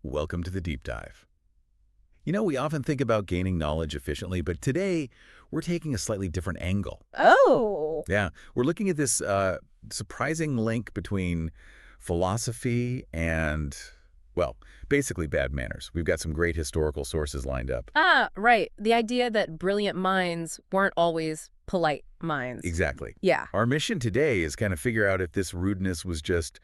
Welcome to the deep dive. We often think about gaining knowledge efficiently, but today we're taking a slightly different angle. Oh, Yeah, we're looking at this surprising link between philosophy and, well, basically bad manners. We've got some great historical sources lined up. right. The idea that brilliant minds weren't always polite minds. Exactly. Yeah. Our mission today is kind of figure out if this rudeness was just,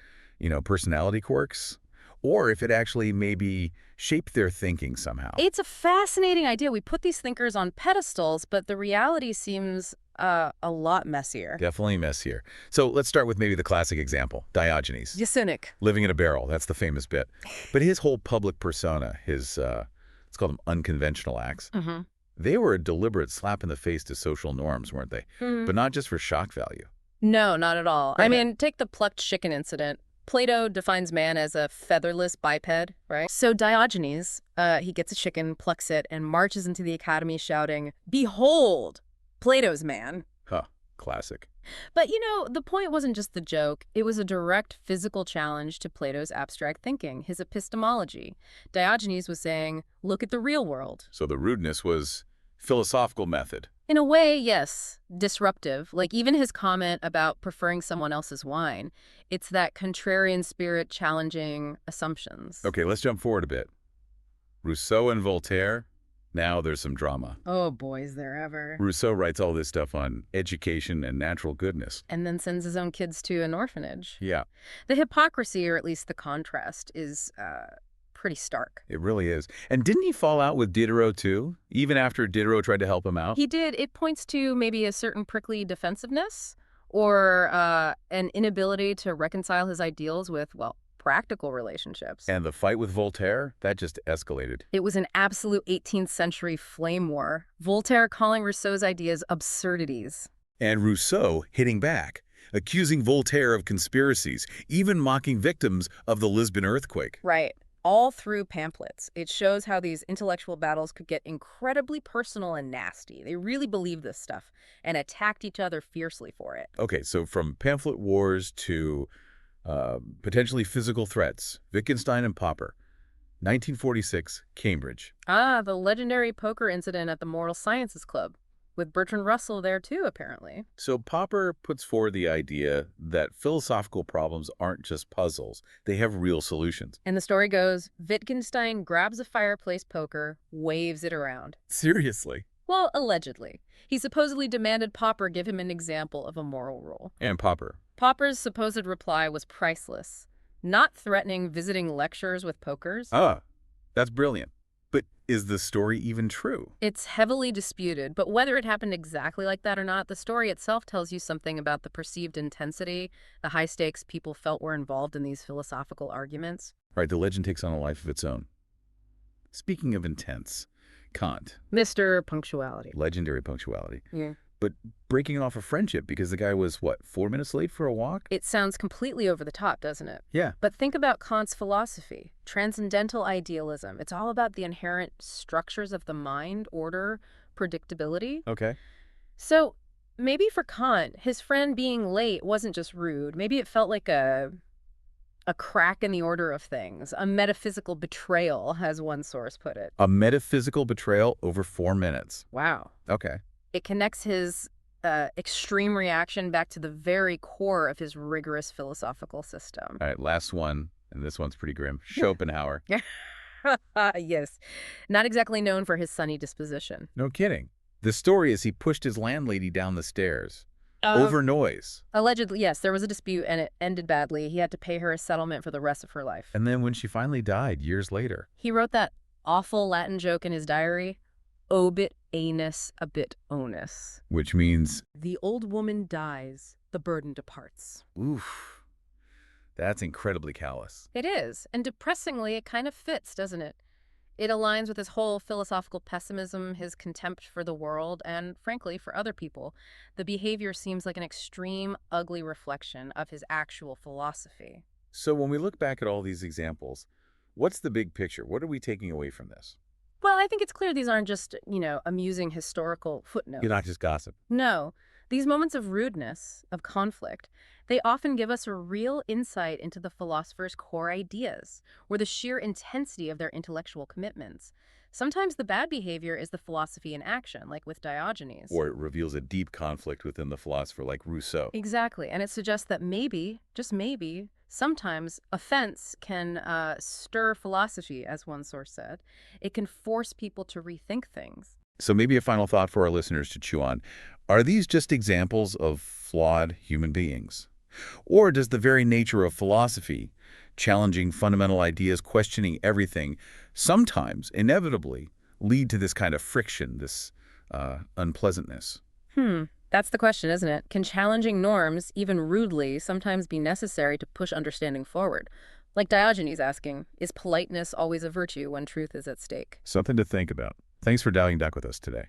personality quirks, or if it actually maybe shaped their thinking somehow. It's a fascinating idea. We put these thinkers on pedestals, but the reality seems a lot messier. Definitely messier. So let's start with maybe the classic example, Diogenes. The cynic. Living in a barrel, that's the famous bit. But his whole public persona, let's call them unconventional acts, Mm-hmm. they were a deliberate slap in the face to social norms, weren't they? But not just for shock value. No, not at all. I Right. mean, take the plucked chicken incident. Plato defines man as a featherless biped, right? So Diogenes, he gets a chicken, plucks it, and marches into the academy shouting, "Behold, Plato's man." Huh, classic. But, the point wasn't just the joke. It was a direct physical challenge to Plato's abstract thinking, his epistemology. Diogenes was saying, look at the real world. So the rudeness was philosophical method. In a way, yes, disruptive. Like even his comment about preferring someone else's wine. It's that contrarian spirit challenging assumptions. Okay, let's jump forward a bit. Rousseau and Voltaire, now there's some drama. Oh, boy, is there ever. Rousseau writes all this stuff on education and natural goodness. And then sends his own kids to an orphanage. Yeah, The hypocrisy, or at least the contrast, is pretty stark. it really is. And didn't he fall out with Diderot too? Even after Diderot tried to help him out? He did. It points to maybe a certain prickly defensiveness or an inability to reconcile his ideals with, well, practical relationships. And the fight with Voltaire, that just escalated. It was an absolute 18th century flame war. Voltaire calling Rousseau's ideas absurdities. And Rousseau hitting back, accusing Voltaire of conspiracies, even mocking victims of the Lisbon earthquake. Right. All through pamphlets. It shows how these intellectual battles could get incredibly personal and nasty. They really believed this stuff and attacked each other fiercely for it. Okay, so from pamphlet wars to potentially physical threats, Wittgenstein and Popper, 1946, Cambridge. The legendary poker incident at the Moral Sciences Club, with Bertrand Russell there too, apparently. So Popper puts forward the idea that philosophical problems aren't just puzzles, they have real solutions. And the story goes, Wittgenstein grabs a fireplace poker, waves it around. Seriously? Well, allegedly. He supposedly demanded Popper give him an example of a moral rule. And Popper. Popper's supposed reply was priceless, not threatening visiting lectures with pokers. Ah, that's brilliant. But is the story even true? It's heavily disputed, but whether it happened exactly like that or not, the story itself tells you something about the perceived intensity, the high stakes people felt were involved in these philosophical arguments. Right, the legend takes on a life of its own. Speaking of intense, Kant, Mr. Punctuality. legendary punctuality, Yeah. but breaking off a friendship because the guy was, what, 4 minutes late for a walk? It sounds completely over the top, doesn't it? Yeah. But think about Kant's philosophy, transcendental idealism. It's all about the inherent structures of the mind, order, predictability. Okay. So maybe for Kant, his friend being late wasn't just rude. Maybe it felt like a crack in the order of things, a metaphysical betrayal, as one source put it. A metaphysical betrayal over 4 minutes. Wow. Okay. It connects his extreme reaction back to the very core of his rigorous philosophical system. All right, last one, and this one's pretty grim. Schopenhauer. Yes. Not exactly known for his sunny disposition. No kidding. The story is he pushed his landlady down the stairs over noise. Allegedly, yes, there was a dispute and it ended badly. He had to pay her a settlement for the rest of her life. And then when she finally died years later. He wrote that awful Latin joke in his diary, obit anus abit onus. Which means, The old woman dies, the burden departs. oof, that's incredibly callous. It is, and depressingly, it kind of fits, doesn't it? It aligns with his whole philosophical pessimism, his contempt for the world, and frankly, for other people. The behavior seems like an extreme, ugly reflection of his actual philosophy. So when we look back at all these examples, what's the big picture? What are we taking away from this? Well, I think it's clear these aren't just, amusing historical footnotes. You're not just gossip. No, These moments of rudeness, of conflict, they often give us a real insight into the philosopher's core ideas, or the sheer intensity of their intellectual commitments. Sometimes the bad behavior is the philosophy in action, like with Diogenes. Or it reveals a deep conflict within the philosopher like Rousseau. Exactly, and it suggests that maybe, just maybe, sometimes offense can stir philosophy, as one source said. It can force people to rethink things. So maybe a final thought for our listeners to chew on. Are these just examples of flawed human beings? Or does the very nature of philosophy, challenging fundamental ideas, questioning everything, sometimes, inevitably, lead to this kind of friction, this unpleasantness? That's the question, isn't it? Can challenging norms, even rudely, sometimes be necessary to push understanding forward? Like Diogenes asking, is politeness always a virtue when truth is at stake? Something to think about. Thanks for dialing back with us today.